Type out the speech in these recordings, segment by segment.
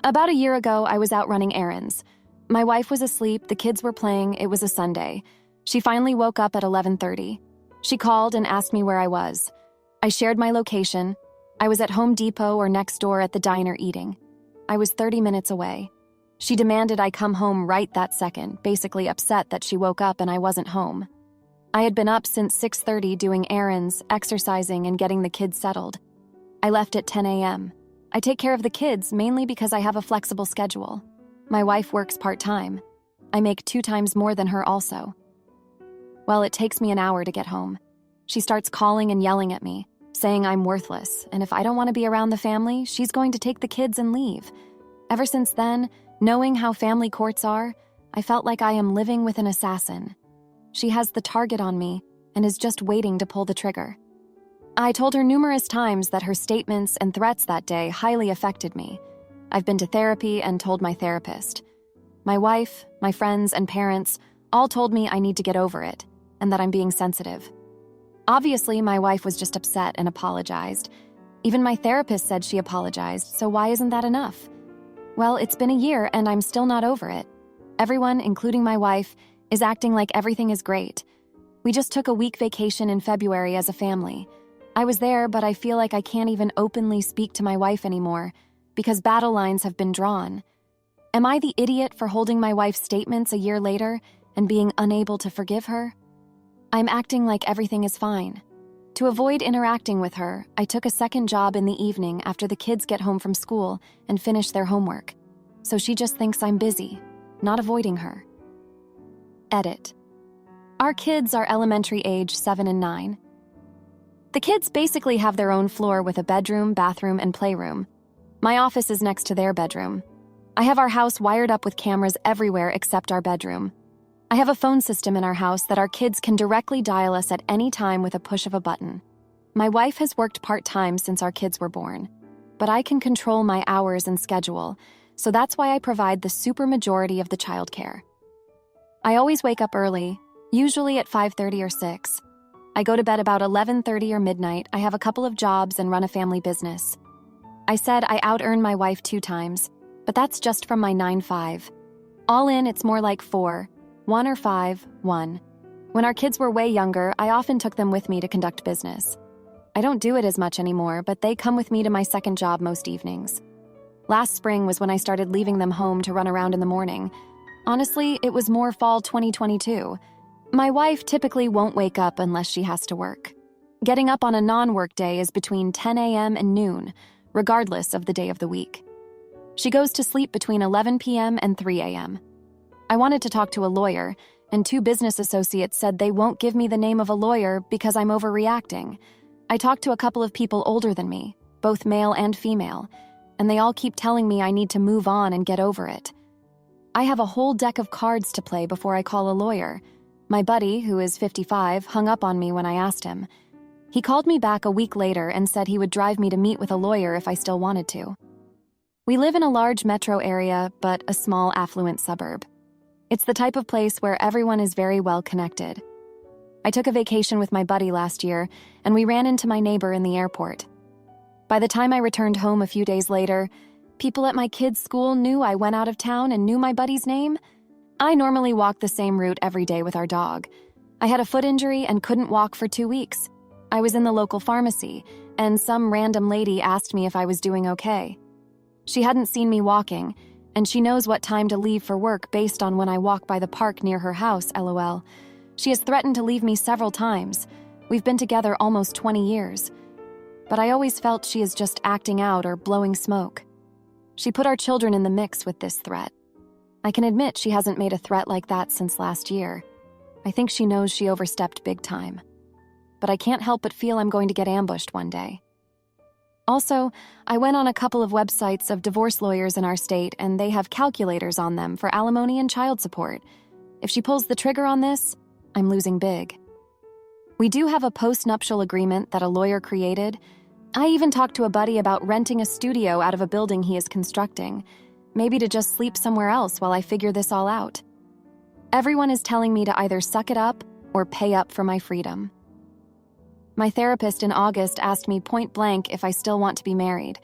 About a year ago, I was out running errands. My wife was asleep, the kids were playing, it was a Sunday. She finally woke up at 11:30. She called and asked me where I was. I shared my location. I was at Home Depot or next door at the diner eating. I was 30 minutes away. She demanded I come home right that second, basically upset that she woke up and I wasn't home. I had been up since 6:30 doing errands, exercising, and getting the kids settled. I left at 10 a.m. I take care of the kids mainly because I have a flexible schedule. My wife works part-time. I make 2 times more than her also. Well, it takes me an hour to get home. She starts calling and yelling at me, saying I'm worthless, and if I don't want to be around the family, she's going to take the kids and leave. Ever since then, knowing how family courts are, I felt like I am living with an assassin. She has the target on me and is just waiting to pull the trigger. I told her numerous times that her statements and threats that day highly affected me. I've been to therapy and told my therapist. My wife, my friends, and parents all told me I need to get over it and that I'm being sensitive. Obviously, my wife was just upset and apologized. Even my therapist said she apologized, so why isn't that enough? Well, it's been a year and I'm still not over it. Everyone, including my wife, is acting like everything is great. We just took a week vacation in February as a family. I was there, but I feel like I can't even openly speak to my wife anymore because battle lines have been drawn. Am I the idiot for holding my wife's statements a year later and being unable to forgive her? I'm acting like everything is fine. To avoid interacting with her, I took a second job in the evening after the kids get home from school and finish their homework. So she just thinks I'm busy, not avoiding her. Edit. Our kids are elementary age 7 and 9. The kids basically have their own floor with a bedroom, bathroom, and playroom. My office is next to their bedroom. I have our house wired up with cameras everywhere except our bedroom. I have a phone system in our house that our kids can directly dial us at any time with a push of a button. My wife has worked part-time since our kids were born, but I can control my hours and schedule, so that's why I provide the supermajority of the childcare. I always wake up early, usually at 5:30 or 6. I go to bed about 11:30 or midnight. I have a couple of jobs and run a family business. I said I out-earn my wife 2 times, but that's just from my 9-5. All in, it's more like 4, 1 or 5, 1. When our kids were way younger, I often took them with me to conduct business. I don't do it as much anymore, but they come with me to my second job most evenings. Last spring was when I started leaving them home to run around in the morning. Honestly, it was more fall 2022. My wife typically won't wake up unless she has to work. Getting up on a non-work day is between 10 a.m. and noon, regardless of the day of the week. She goes to sleep between 11 p.m. and 3 a.m. I wanted to talk to a lawyer, and 2 business associates said they won't give me the name of a lawyer because I'm overreacting. I talked to a couple of people older than me, both male and female, and they all keep telling me I need to move on and get over it. I have a whole deck of cards to play before I call a lawyer. My buddy, who is 55, hung up on me when I asked him. He called me back a week later and said he would drive me to meet with a lawyer if I still wanted to. We live in a large metro area, but a small affluent suburb. It's the type of place where everyone is very well connected. I took a vacation with my buddy last year, and we ran into my neighbor in the airport. By the time I returned home a few days later, people at my kids' school knew I went out of town and knew my buddy's name. I normally walk the same route every day with our dog. I had a foot injury and couldn't walk for 2 weeks. I was in the local pharmacy, and some random lady asked me if I was doing okay. She hadn't seen me walking, and she knows what time to leave for work based on when I walk by the park near her house, LOL. She has threatened to leave me several times. We've been together almost 20 years. But I always felt she is just acting out or blowing smoke. She put our children in the mix with this threat. I can admit she hasn't made a threat like that since last year. I think she knows she overstepped big time. But I can't help but feel I'm going to get ambushed one day. Also, I went on a couple of websites of divorce lawyers in our state, and they have calculators on them for alimony and child support. If she pulls the trigger on this, I'm losing big. We do have a post-nuptial agreement that a lawyer created. I even talked to a buddy about renting a studio out of a building he is constructing, maybe to just sleep somewhere else while I figure this all out. Everyone is telling me to either suck it up or pay up for my freedom. My therapist in August asked me point blank if I still want to be married.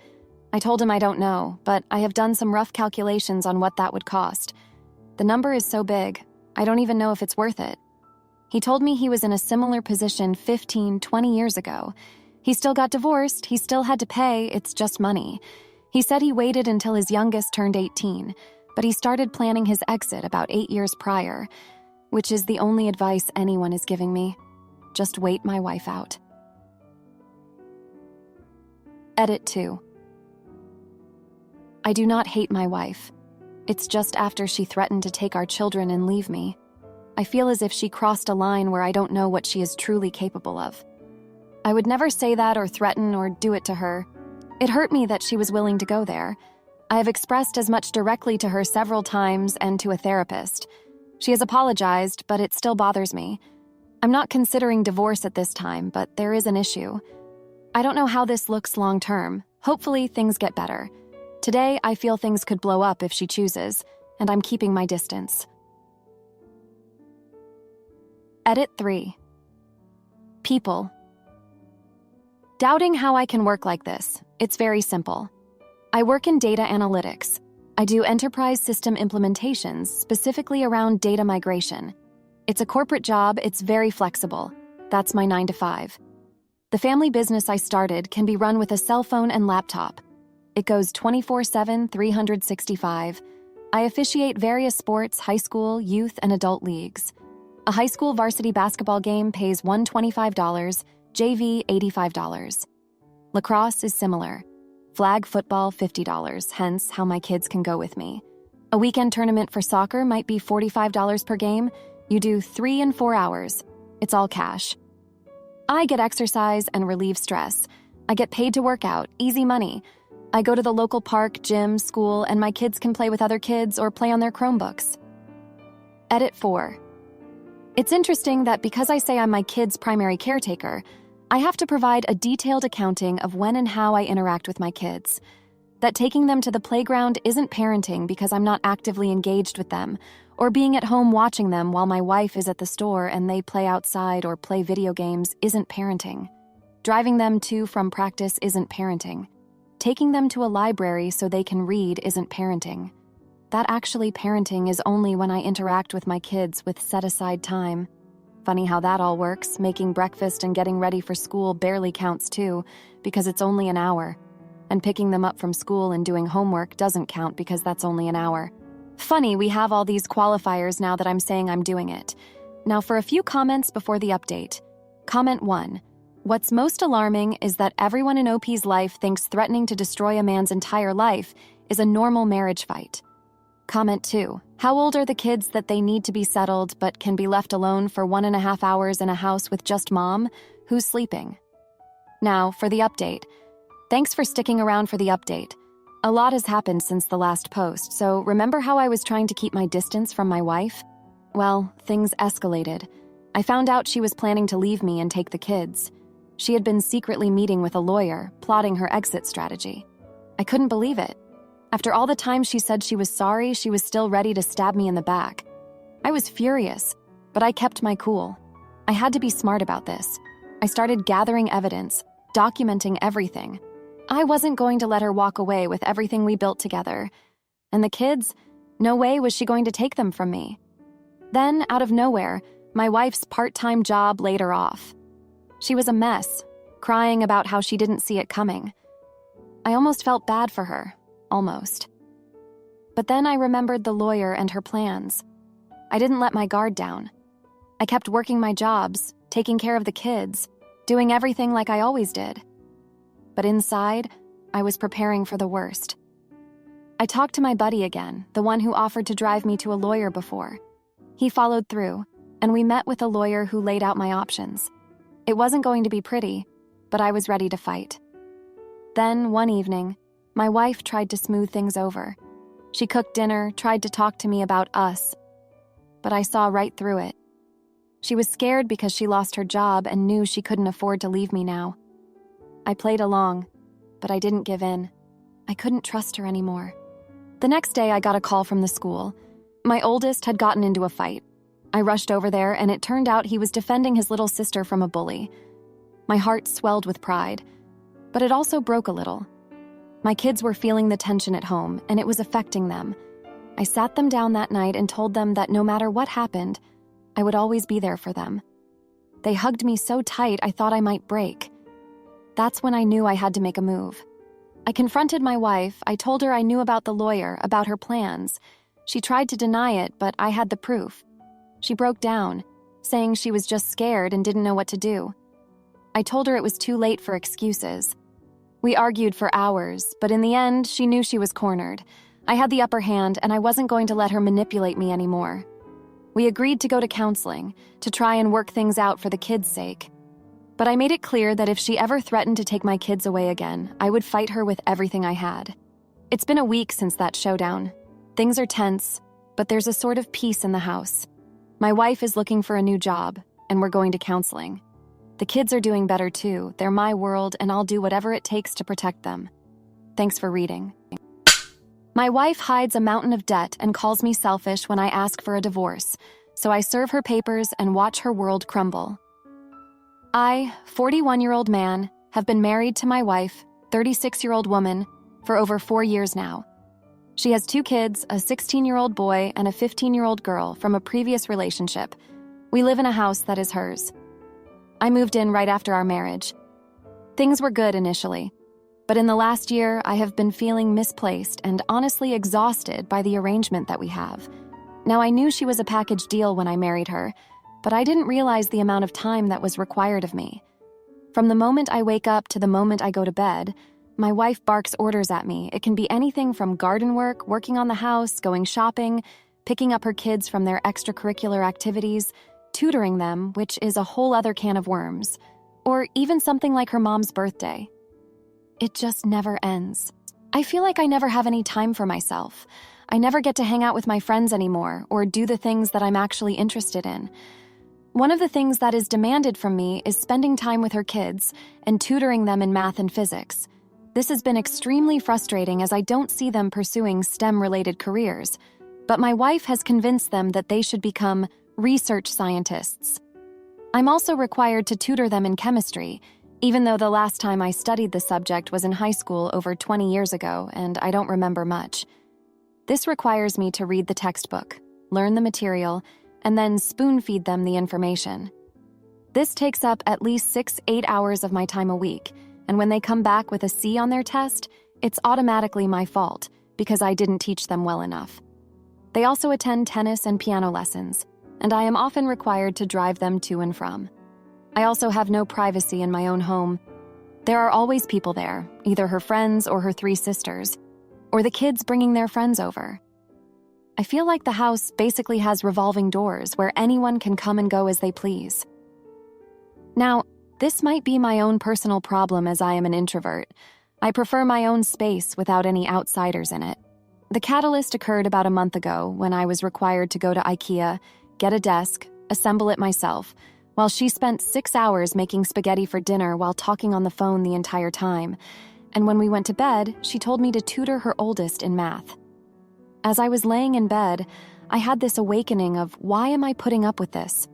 I told him I don't know, but I have done some rough calculations on what that would cost. The number is so big, I don't even know if it's worth it. He told me he was in a similar position 15, 20 years ago. He still got divorced, he still had to pay, it's just money. He said he waited until his youngest turned 18, but he started planning his exit about 8 years prior, which is the only advice anyone is giving me. Just wait my wife out. Edit 2. I do not hate my wife. It's just after she threatened to take our children and leave me. I feel as if she crossed a line where I don't know what she is truly capable of. I would never say that or threaten or do it to her. It hurt me that she was willing to go there. I have expressed as much directly to her several times and to a therapist. She has apologized, but it still bothers me. I'm not considering divorce at this time, but there is an issue. I don't know how this looks long term. Hopefully, things get better. Today, I feel things could blow up if she chooses, and I'm keeping my distance. Edit 3. People. Doubting how I can work like this. It's very simple. I work in data analytics. I do enterprise system implementations, specifically around data migration. It's a corporate job, it's very flexible. That's my 9 to 5. The family business I started can be run with a cell phone and laptop. It goes 24/7, 365. I officiate various sports, high school, youth, and adult leagues. A high school varsity basketball game pays $125, JV $85. Lacrosse is similar. Flag football $50, hence how my kids can go with me. A weekend tournament for soccer might be $45 per game. You do 3 and 4 hours. It's all cash. I get exercise and relieve stress. I get paid to work out, easy money. I go to the local park, gym, school, and my kids can play with other kids or play on their Chromebooks. Edit 4. It's interesting that because I say I'm my kids' primary caretaker, I have to provide a detailed accounting of when and how I interact with my kids. That taking them to the playground isn't parenting because I'm not actively engaged with them, or being at home watching them while my wife is at the store and they play outside or play video games isn't parenting. Driving them to from practice isn't parenting. Taking them to a library so they can read isn't parenting. That actually parenting is only when I interact with my kids with set-aside time. Funny how that all works. Making breakfast and getting ready for school barely counts too, because it's only an hour. And picking them up from school and doing homework doesn't count because that's only an hour. Funny, we have all these qualifiers now that I'm saying I'm doing it. Now for a few comments before the update. Comment 1. What's most alarming is that everyone in OP's life thinks threatening to destroy a man's entire life is a normal marriage fight. Comment 2. How old are the kids that they need to be settled but can be left alone for 1.5 hours in a house with just mom? Who's sleeping? Now, for the update. Thanks for sticking around for the update. A lot has happened since the last post, so remember how I was trying to keep my distance from my wife? Well, things escalated. I found out she was planning to leave me and take the kids. She had been secretly meeting with a lawyer, plotting her exit strategy. I couldn't believe it. After all the time she said she was sorry, she was still ready to stab me in the back. I was furious, but I kept my cool. I had to be smart about this. I started gathering evidence, documenting everything. I wasn't going to let her walk away with everything we built together. And the kids? No way was she going to take them from me. Then, out of nowhere, my wife's part-time job laid her off. She was a mess, crying about how she didn't see it coming. I almost felt bad for her. Almost. But then I remembered the lawyer and her plans. I didn't let my guard down. I kept working my jobs, taking care of the kids, doing everything like I always did. But inside, I was preparing for the worst. I talked to my buddy again, the one who offered to drive me to a lawyer before. He followed through, and we met with a lawyer who laid out my options. It wasn't going to be pretty, but I was ready to fight. Then, one evening, my wife tried to smooth things over. She cooked dinner, tried to talk to me about us. But I saw right through it. She was scared because she lost her job and knew she couldn't afford to leave me now. I played along, but I didn't give in. I couldn't trust her anymore. The next day, I got a call from the school. My oldest had gotten into a fight. I rushed over there, and it turned out he was defending his little sister from a bully. My heart swelled with pride, but it also broke a little. My kids were feeling the tension at home, and it was affecting them. I sat them down that night and told them that no matter what happened, I would always be there for them. They hugged me so tight I thought I might break. That's when I knew I had to make a move. I confronted my wife. I told her I knew about the lawyer, about her plans. She tried to deny it, but I had the proof. She broke down, saying she was just scared and didn't know what to do. I told her it was too late for excuses. We argued for hours, but in the end, she knew she was cornered. I had the upper hand, and I wasn't going to let her manipulate me anymore. We agreed to go to counseling, to try and work things out for the kids' sake. But I made it clear that if she ever threatened to take my kids away again, I would fight her with everything I had. It's been a week since that showdown. Things are tense, but there's a sort of peace in the house. My wife is looking for a new job, and we're going to counseling. The kids are doing better too. They're my world, and I'll do whatever it takes to protect them. Thanks for reading. My wife hides a mountain of debt and calls me selfish when I ask for a divorce, so I serve her papers and watch her world crumble. I, 41-year-old man, have been married to my wife, 36-year-old woman, for over 4 years now. She has 2 kids, a 16-year-old boy and a 15-year-old girl from a previous relationship. We live in a house that is hers. I moved in right after our marriage. Things were good initially, but in the last year, I have been feeling misplaced and honestly exhausted by the arrangement that we have. Now, I knew she was a package deal when I married her, but I didn't realize the amount of time that was required of me. From the moment I wake up to the moment I go to bed, my wife barks orders at me. It can be anything from garden work, working on the house, going shopping, picking up her kids from their extracurricular activities, tutoring them, which is a whole other can of worms, or even something like her mom's birthday. It just never ends. I feel like I never have any time for myself. I never get to hang out with my friends anymore or do the things that I'm actually interested in. One of the things that is demanded from me is spending time with her kids and tutoring them in math and physics. This has been extremely frustrating as I don't see them pursuing STEM-related careers, but my wife has convinced them that they should become research scientists. I'm also required to tutor them in chemistry, even though the last time I studied the subject was in high school over 20 years ago, and I don't remember much. This requires me to read the textbook, learn the material, and then spoon-feed them the information. This takes up at least 6-8 hours of my time a week, and when they come back with a C on their test, it's automatically my fault because I didn't teach them well enough. They also attend tennis and piano lessons, and I am often required to drive them to and from. I also have no privacy in my own home. There are always people there, either her friends or her 3 sisters, or the kids bringing their friends over. I feel like the house basically has revolving doors where anyone can come and go as they please. Now, this might be my own personal problem as I am an introvert. I prefer my own space without any outsiders in it. The catalyst occurred about a month ago when I was required to go to IKEA, get a desk, assemble it myself, while she spent 6 hours making spaghetti for dinner while talking on the phone the entire time. And when we went to bed, she told me to tutor her oldest in math. As I was laying in bed, I had this awakening of why am I putting up with this?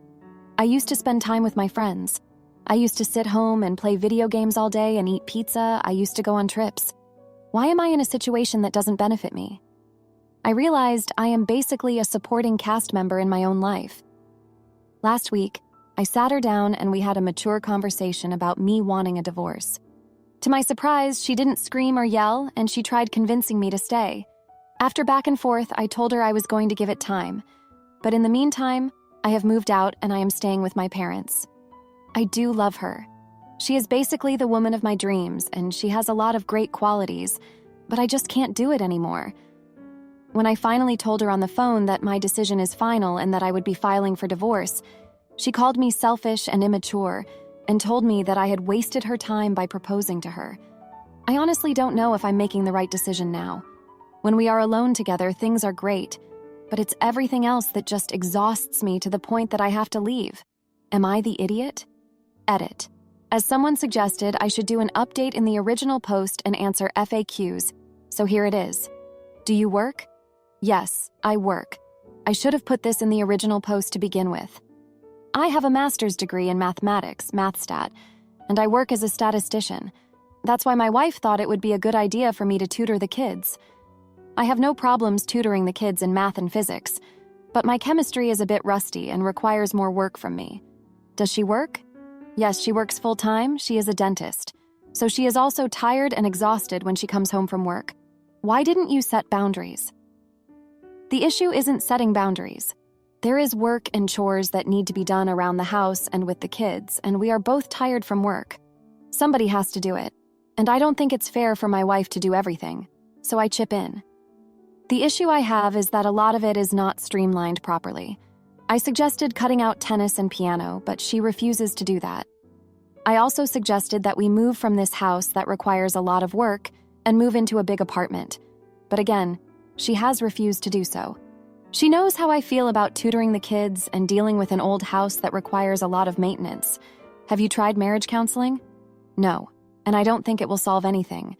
I used to spend time with my friends. I used to sit home and play video games all day and eat pizza. I used to go on trips. Why am I in a situation that doesn't benefit me? I realized I am basically a supporting cast member in my own life. Last week, I sat her down and we had a mature conversation about me wanting a divorce. To my surprise, she didn't scream or yell, and she tried convincing me to stay. After back and forth, I told her I was going to give it time. But in the meantime, I have moved out and I am staying with my parents. I do love her. She is basically the woman of my dreams, and she has a lot of great qualities, but I just can't do it anymore. When I finally told her on the phone that my decision is final and that I would be filing for divorce, she called me selfish and immature and told me that I had wasted her time by proposing to her. I honestly don't know if I'm making the right decision now. When we are alone together, things are great, but it's everything else that just exhausts me to the point that I have to leave. Am I the idiot? Edit. As someone suggested, I should do an update in the original post and answer FAQs, so here it is. Do you work? Yes, I work. I should have put this in the original post to begin with. I have a master's degree in mathematics, MathStat, and I work as a statistician. That's why my wife thought it would be a good idea for me to tutor the kids. I have no problems tutoring the kids in math and physics, but my chemistry is a bit rusty and requires more work from me. Does she work? Yes, she works full-time. She is a dentist. So she is also tired and exhausted when she comes home from work. Why didn't you set boundaries? The issue isn't setting boundaries. There is work and chores that need to be done around the house and with the kids, and we are both tired from work. Somebody has to do it, and I don't think it's fair for my wife to do everything, so I chip in. The issue I have is that a lot of it is not streamlined properly. I suggested cutting out tennis and piano, but she refuses to do that. I also suggested that we move from this house that requires a lot of work and move into a big apartment. But again, she has refused to do so. She knows how I feel about tutoring the kids and dealing with an old house that requires a lot of maintenance. Have you tried marriage counseling? No, and I don't think it will solve anything.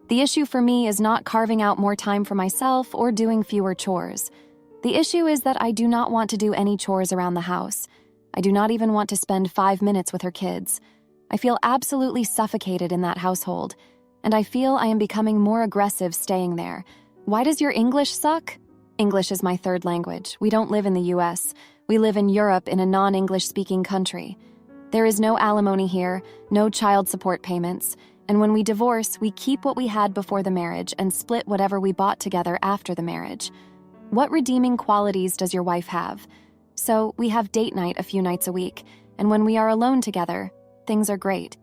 The issue for me is not carving out more time for myself or doing fewer chores. The issue is that I do not want to do any chores around the house. I do not even want to spend 5 minutes with her kids. I feel absolutely suffocated in that household, and I feel I am becoming more aggressive staying there. Why does your English suck? English is my third language. We don't live in the US. We live in Europe in a non-English speaking country. There is no alimony here, no child support payments, and when we divorce, we keep what we had before the marriage and split whatever we bought together after the marriage. What redeeming qualities does your wife have? So we have date night a few nights a week, and when we are alone together, things are great.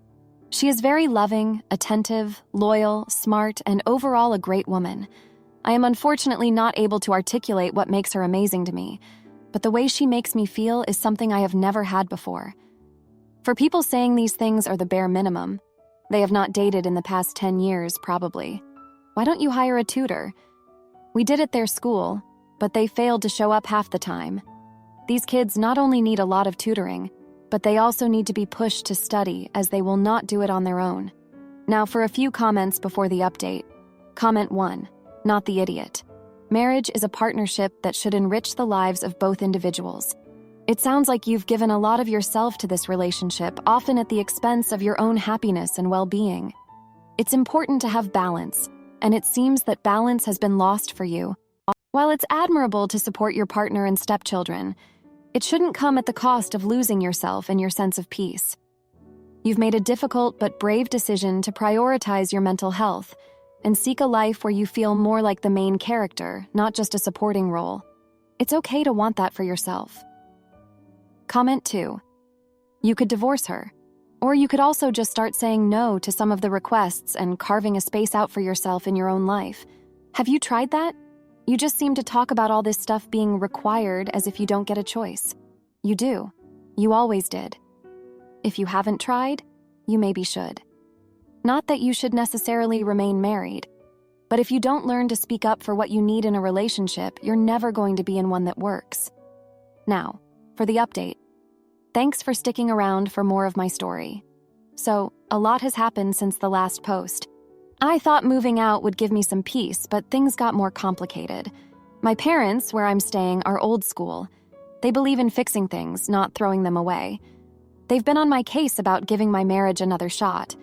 She is very loving, attentive, loyal, smart, and overall a great woman. I am unfortunately not able to articulate what makes her amazing to me, but the way she makes me feel is something I have never had before. For people saying these things are the bare minimum, they have not dated in the past 10 years, probably. Why don't you hire a tutor? We did at their school, but they failed to show up half the time. These kids not only need a lot of tutoring, but they also need to be pushed to study as they will not do it on their own. Now for a few comments before the update. Comment 1. Not the idiot. Marriage is a partnership that should enrich the lives of both individuals. It sounds like you've given a lot of yourself to this relationship, often at the expense of your own happiness and well-being. It's important to have balance, and it seems that balance has been lost for you. While it's admirable to support your partner and stepchildren, it shouldn't come at the cost of losing yourself and your sense of peace. You've made a difficult but brave decision to prioritize your mental health and seek a life where you feel more like the main character, not just a supporting role. It's okay to want that for yourself. Comment 2. You could divorce her. Or you could also just start saying no to some of the requests and carving a space out for yourself in your own life. Have you tried that? You just seem to talk about all this stuff being required as if you don't get a choice. You do. You always did. If you haven't tried, you maybe should. Not that you should necessarily remain married, but if you don't learn to speak up for what you need in a relationship, you're never going to be in one that works. Now, for the update. Thanks for sticking around for more of my story. So, a lot has happened since the last post. I thought moving out would give me some peace, but things got more complicated. My parents, where I'm staying, are old school. They believe in fixing things, not throwing them away. They've been on my case about giving my marriage another shot.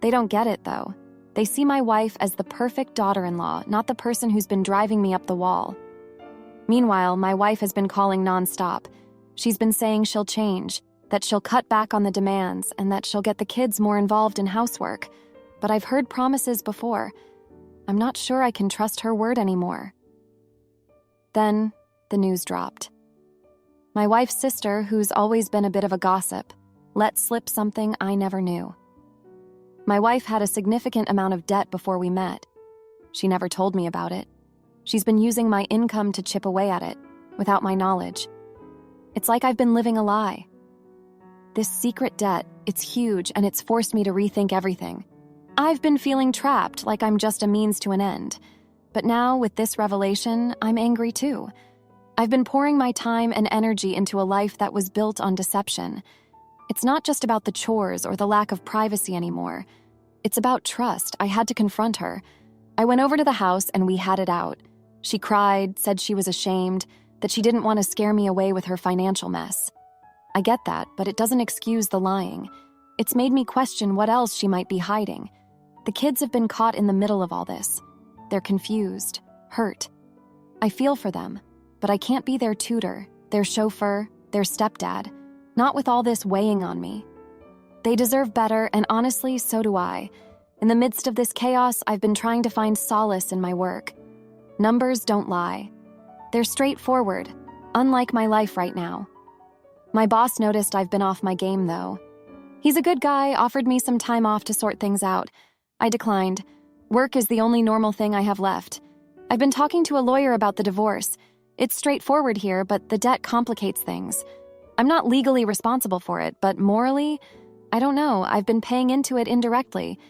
They don't get it, though. They see my wife as the perfect daughter-in-law, not the person who's been driving me up the wall. Meanwhile, my wife has been calling nonstop. She's been saying she'll change, that she'll cut back on the demands, and that she'll get the kids more involved in housework. But I've heard promises before. I'm not sure I can trust her word anymore. Then, the news dropped. My wife's sister, who's always been a bit of a gossip, let slip something I never knew. My wife had a significant amount of debt before we met. She never told me about it. She's been using my income to chip away at it, without my knowledge. It's like I've been living a lie. This secret debt, it's huge, and it's forced me to rethink everything. I've been feeling trapped, like I'm just a means to an end. But now, with this revelation, I'm angry too. I've been pouring my time and energy into a life that was built on deception. It's not just about the chores or the lack of privacy anymore. It's about trust. I had to confront her. I went over to the house and we had it out. She cried, said she was ashamed, that she didn't want to scare me away with her financial mess. I get that, but it doesn't excuse the lying. It's made me question what else she might be hiding. The kids have been caught in the middle of all this. They're confused, hurt. I feel for them, but I can't be their tutor, their chauffeur, their stepdad, not with all this weighing on me. They deserve better, and honestly, so do I. In the midst of this chaos, I've been trying to find solace in my work. Numbers don't lie. They're straightforward, unlike my life right now. My boss noticed I've been off my game, though. He's a good guy, offered me some time off to sort things out. I declined. Work is the only normal thing I have left. I've been talking to a lawyer about the divorce. It's straightforward here, but the debt complicates things. I'm not legally responsible for it, but morally, I don't know, I've been paying into it indirectly,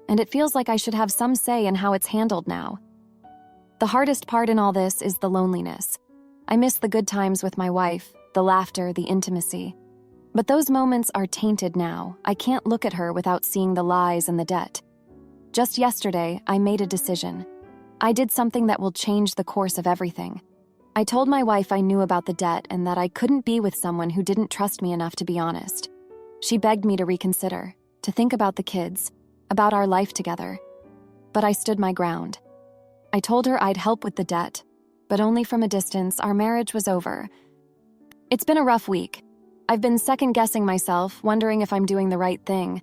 and it feels like I should have some say in how it's handled now. The hardest part in all this is the loneliness. I miss the good times with my wife, the laughter, the intimacy. But those moments are tainted now. I can't look at her without seeing the lies and the debt. Just yesterday, I made a decision. I did something that will change the course of everything. I told my wife I knew about the debt and that I couldn't be with someone who didn't trust me enough to be honest. She begged me to reconsider, to think about the kids, about our life together. But I stood my ground. I told her I'd help with the debt, but only from a distance. Our marriage was over. It's been a rough week. I've been second-guessing myself, wondering if I'm doing the right thing.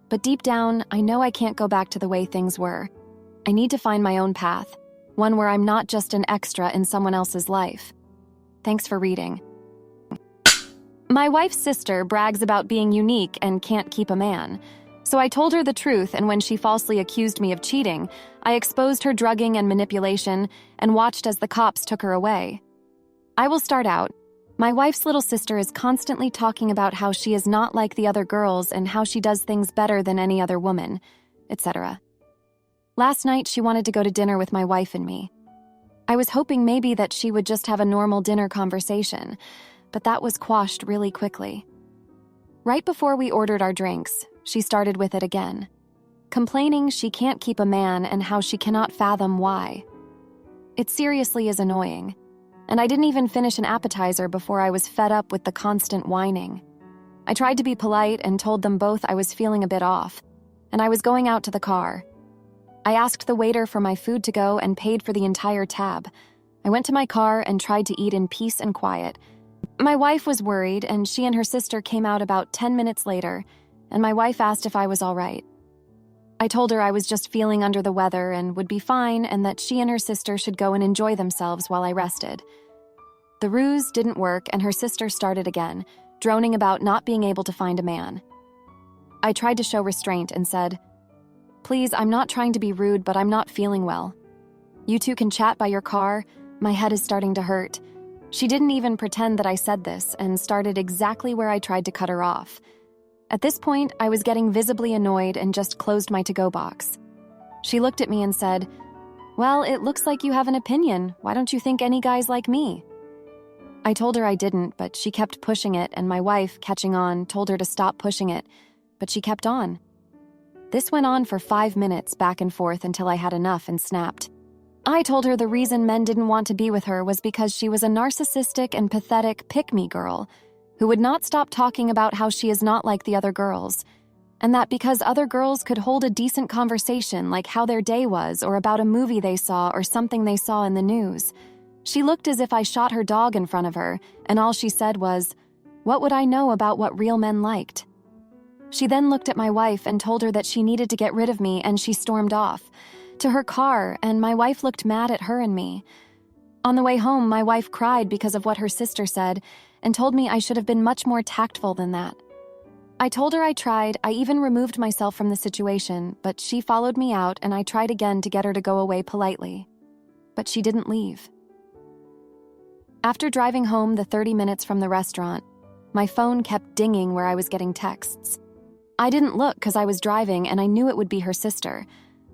But deep down, I know I can't go back to the way things were. I need to find my own path, one where I'm not just an extra in someone else's life. Thanks for reading. My wife's sister brags about being unique and can't keep a man. So I told her the truth, and when she falsely accused me of cheating, I exposed her drugging and manipulation and watched as the cops took her away. I will start out. My wife's little sister is constantly talking about how she is not like the other girls and how she does things better than any other woman, etc. Last night, she wanted to go to dinner with my wife and me. I was hoping maybe that she would just have a normal dinner conversation, but that was quashed really quickly. Right before we ordered our drinks, she started with it again, complaining she can't keep a man and how she cannot fathom why. It seriously is annoying. And I didn't even finish an appetizer before I was fed up with the constant whining. I tried to be polite and told them both I was feeling a bit off, and I was going out to the car. I asked the waiter for my food to go and paid for the entire tab. I went to my car and tried to eat in peace and quiet. My wife was worried, and she and her sister came out about 10 minutes later, and my wife asked if I was all right. I told her I was just feeling under the weather and would be fine, and that she and her sister should go and enjoy themselves while I rested. The ruse didn't work, and her sister started again, droning about not being able to find a man. I tried to show restraint and said, "Please, I'm not trying to be rude, but I'm not feeling well. You two can chat by your car. My head is starting to hurt." She didn't even pretend that I said this and started exactly where I tried to cut her off. At this point, I was getting visibly annoyed and just closed my to-go box. She looked at me and said, "Well, it looks like you have an opinion. Why don't you think any guys like me?" I told her I didn't, but she kept pushing it, and my wife, catching on, told her to stop pushing it, but she kept on. This went on for 5 minutes, back and forth, until I had enough and snapped. I told her the reason men didn't want to be with her was because she was a narcissistic and pathetic pick-me girl who would not stop talking about how she is not like the other girls, and that because other girls could hold a decent conversation like how their day was or about a movie they saw or something they saw in the news. She looked as if I shot her dog in front of her, and all she said was, "What would I know about what real men liked?" She then looked at my wife and told her that she needed to get rid of me, and she stormed off to her car, and my wife looked mad at her and me. On the way home, my wife cried because of what her sister said and told me I should have been much more tactful than that. I told her I tried. I even removed myself from the situation, but she followed me out, and I tried again to get her to go away politely. But she didn't leave. After driving home the 30 minutes from the restaurant, my phone kept dinging where I was getting texts. I didn't look because I was driving, and I knew it would be her sister.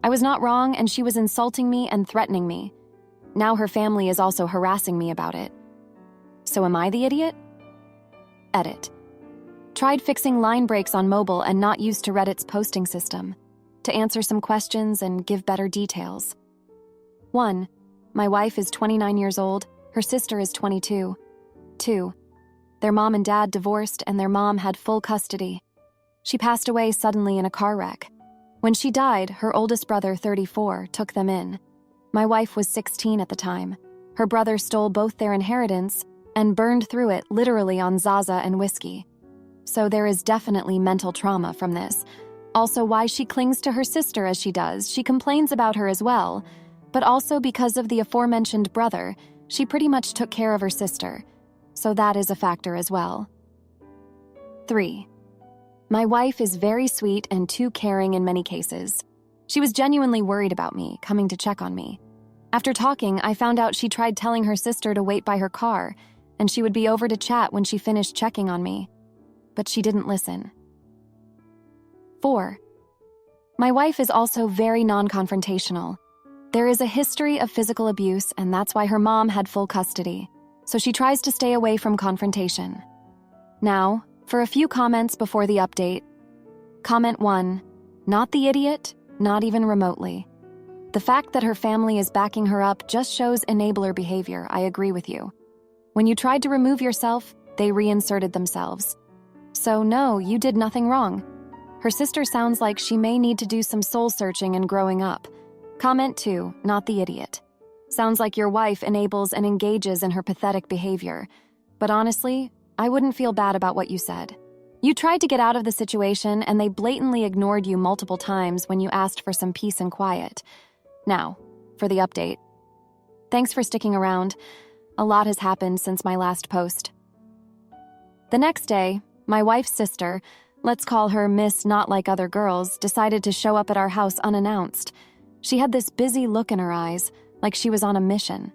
I was not wrong, and she was insulting me and threatening me. Now her family is also harassing me about it. So am I the idiot? Edit. Tried fixing line breaks on mobile and not used to Reddit's posting system to answer some questions and give better details. 1. My wife is 29 years old. Her sister is 22. 2. Their mom and dad divorced, and their mom had full custody. She passed away suddenly in a car wreck. When she died, her oldest brother, 34, took them in. My wife was 16 at the time. Her brother stole both their inheritance and burned through it literally on Zaza and whiskey. So there is definitely mental trauma from this. Also, why she clings to her sister as she does. She complains about her as well, but also because of the aforementioned brother, she pretty much took care of her sister. So that is a factor as well. 3. My wife is very sweet and too caring in many cases. She was genuinely worried about me, coming to check on me. After talking, I found out she tried telling her sister to wait by her car, and she would be over to chat when she finished checking on me. But she didn't listen. 4. My wife is also very non-confrontational. There is a history of physical abuse, and that's why her mom had full custody, so she tries to stay away from confrontation. Now, for a few comments before the update. Comment 1. Not the idiot, not even remotely. The fact that her family is backing her up just shows enabler behavior, I agree with you. When you tried to remove yourself, they reinserted themselves. So no, you did nothing wrong. Her sister sounds like she may need to do some soul-searching and growing up. Comment 2, not the idiot. Sounds like your wife enables and engages in her pathetic behavior. But honestly, I wouldn't feel bad about what you said. You tried to get out of the situation and they blatantly ignored you multiple times when you asked for some peace and quiet. Now, for the update. Thanks for sticking around. A lot has happened since my last post. The next day, my wife's sister, let's call her Miss Not Like Other Girls, decided to show up at our house unannounced. She had this busy look in her eyes, like she was on a mission.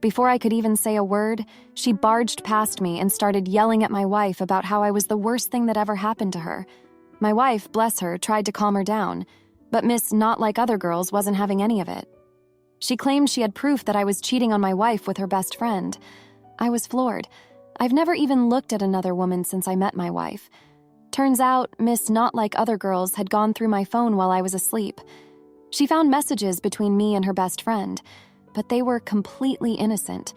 Before I could even say a word, she barged past me and started yelling at my wife about how I was the worst thing that ever happened to her. My wife, bless her, tried to calm her down, but Miss Not Like Other Girls wasn't having any of it. She claimed she had proof that I was cheating on my wife with her best friend. I was floored. I've never even looked at another woman since I met my wife. Turns out, Miss Not Like Other Girls had gone through my phone while I was asleep. She found messages between me and her best friend, but they were completely innocent.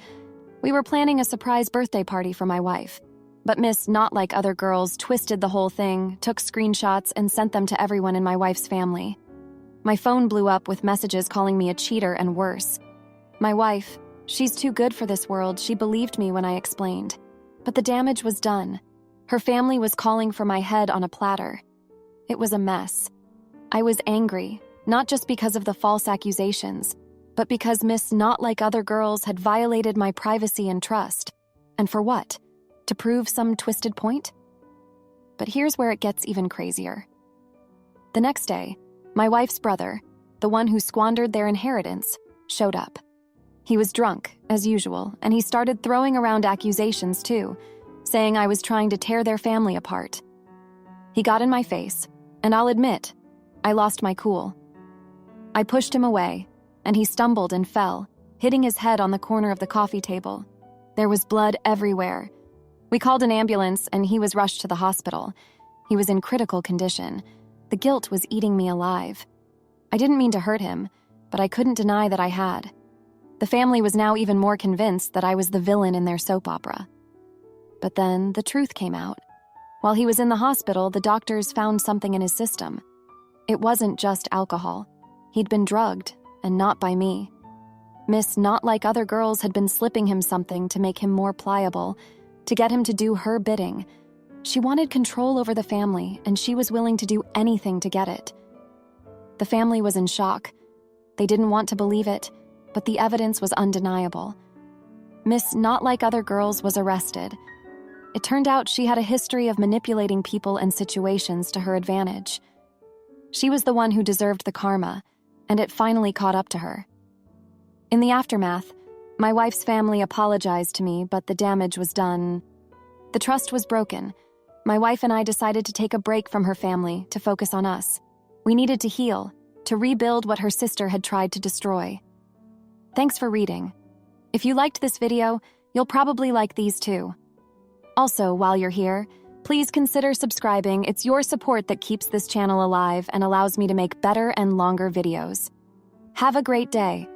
We were planning a surprise birthday party for my wife, but Miss Not Like Other Girls twisted the whole thing, took screenshots, and sent them to everyone in my wife's family. My phone blew up with messages calling me a cheater and worse. My wife, she's too good for this world, she believed me when I explained. But the damage was done. Her family was calling for my head on a platter. It was a mess. I was angry, not just because of the false accusations, but because Miss Not Like Other Girls had violated my privacy and trust. And for what? To prove some twisted point? But here's where it gets even crazier. The next day, my wife's brother, the one who squandered their inheritance, showed up. He was drunk, as usual, and he started throwing around accusations too, saying I was trying to tear their family apart. He got in my face, and I'll admit, I lost my cool. I pushed him away, and he stumbled and fell, hitting his head on the corner of the coffee table. There was blood everywhere. We called an ambulance, and he was rushed to the hospital. He was in critical condition. The guilt was eating me alive. I didn't mean to hurt him, but I couldn't deny that I had. The family was now even more convinced that I was the villain in their soap opera. But then the truth came out. While he was in the hospital, the doctors found something in his system. It wasn't just alcohol. He'd been drugged, and not by me. Miss Not Like Other Girls had been slipping him something to make him more pliable, to get him to do her bidding. She wanted control over the family, and she was willing to do anything to get it. The family was in shock. They didn't want to believe it, but the evidence was undeniable. Miss Not Like Other Girls was arrested. It turned out she had a history of manipulating people and situations to her advantage. She was the one who deserved the karma, and it finally caught up to her. In the aftermath, my wife's family apologized to me, but the damage was done. The trust was broken. My wife and I decided to take a break from her family to focus on us. We needed to heal, to rebuild what her sister had tried to destroy. Thanks for reading. If you liked this video, you'll probably like these too. Also, while you're here, please consider subscribing. It's your support that keeps this channel alive and allows me to make better and longer videos. Have a great day.